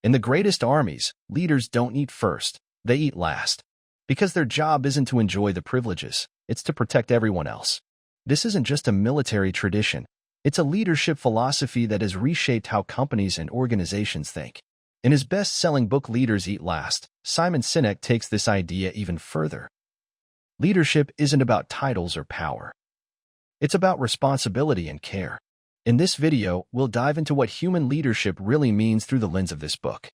In the greatest armies, leaders don't eat first, they eat last. Because their job isn't to enjoy the privileges, it's to protect everyone else. This isn't just a military tradition. It's a leadership philosophy that has reshaped how companies and organizations think. In his best-selling book Leaders Eat Last, Simon Sinek takes this idea even further. Leadership isn't about titles or power. It's about responsibility and care. In this video, we'll dive into what human leadership really means through the lens of this book,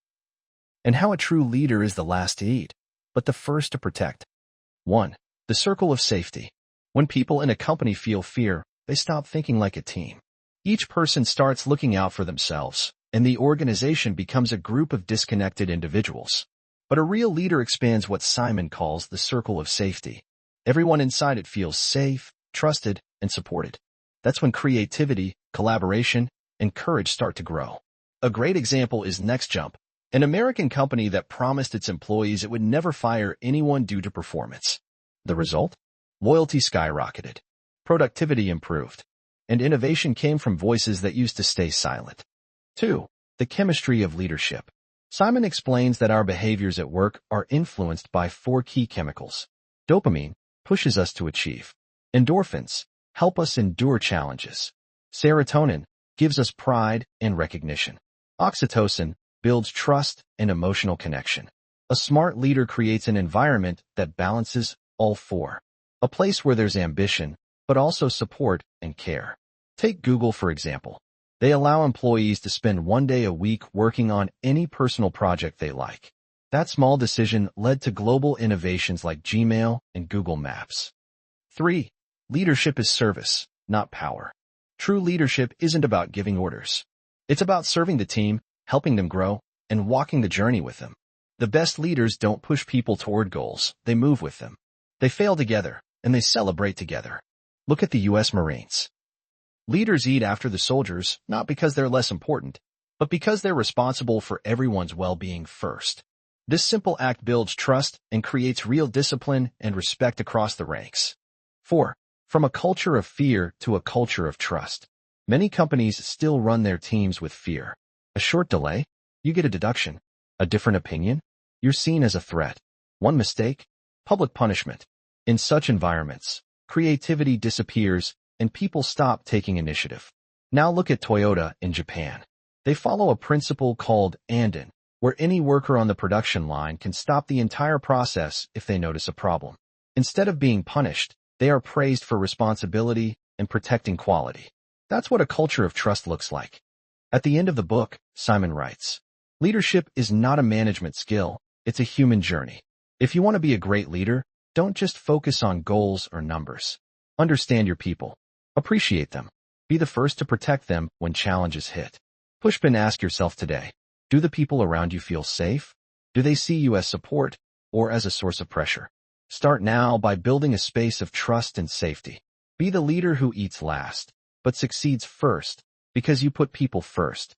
and how a true leader is the last to eat, but the first to protect. 1. The circle of safety. When people in a company feel fear, they stop thinking like a team. Each person starts looking out for themselves, and the organization becomes a group of disconnected individuals. But a real leader expands what Simon calls the circle of safety. Everyone inside it feels safe, trusted, and supported. That's when creativity, collaboration, and courage start to grow. A great example is NextJump, an American company that promised its employees it would never fire anyone due to performance. The result? Loyalty skyrocketed, productivity improved, and innovation came from voices that used to stay silent. 2. The chemistry of leadership. Simon explains that our behaviors at work are influenced by 4 key chemicals. Dopamine pushes us to achieve. Endorphins help us endure challenges. Serotonin gives us pride and recognition. Oxytocin builds trust and emotional connection. A smart leader creates an environment that balances all 4. A place where there's ambition, but also support and care. Take Google, for example. They allow employees to spend 1 day a week working on any personal project they like. That small decision led to global innovations like Gmail and Google Maps. 3. Leadership is service, not power. True leadership isn't about giving orders. It's about serving the team, helping them grow, and walking the journey with them. The best leaders don't push people toward goals, they move with them. They fail together, and they celebrate together. Look at the U.S. Marines. Leaders eat after the soldiers, not because they're less important, but because they're responsible for everyone's well-being first. This simple act builds trust and creates real discipline and respect across the ranks. 4. From a culture of fear to a culture of trust. Many companies still run their teams with fear. A short delay, you get a deduction. A different opinion, you're seen as a threat. One mistake, public punishment. In such environments, creativity disappears and people stop taking initiative. Now look at Toyota in Japan. They follow a principle called Anden, where any worker on the production line can stop the entire process if they notice a problem. Instead of being punished, they are praised for responsibility and protecting quality. That's what a culture of trust looks like. At the end of the book, Simon writes, leadership is not a management skill, it's a human journey. If you want to be a great leader, don't just focus on goals or numbers. Understand your people. Appreciate them. Be the first to protect them when challenges hit. Push and ask yourself today, do the people around you feel safe? Do they see you as support or as a source of pressure? Start now by building a space of trust and safety. Be the leader who eats last, but succeeds first, because you put people first.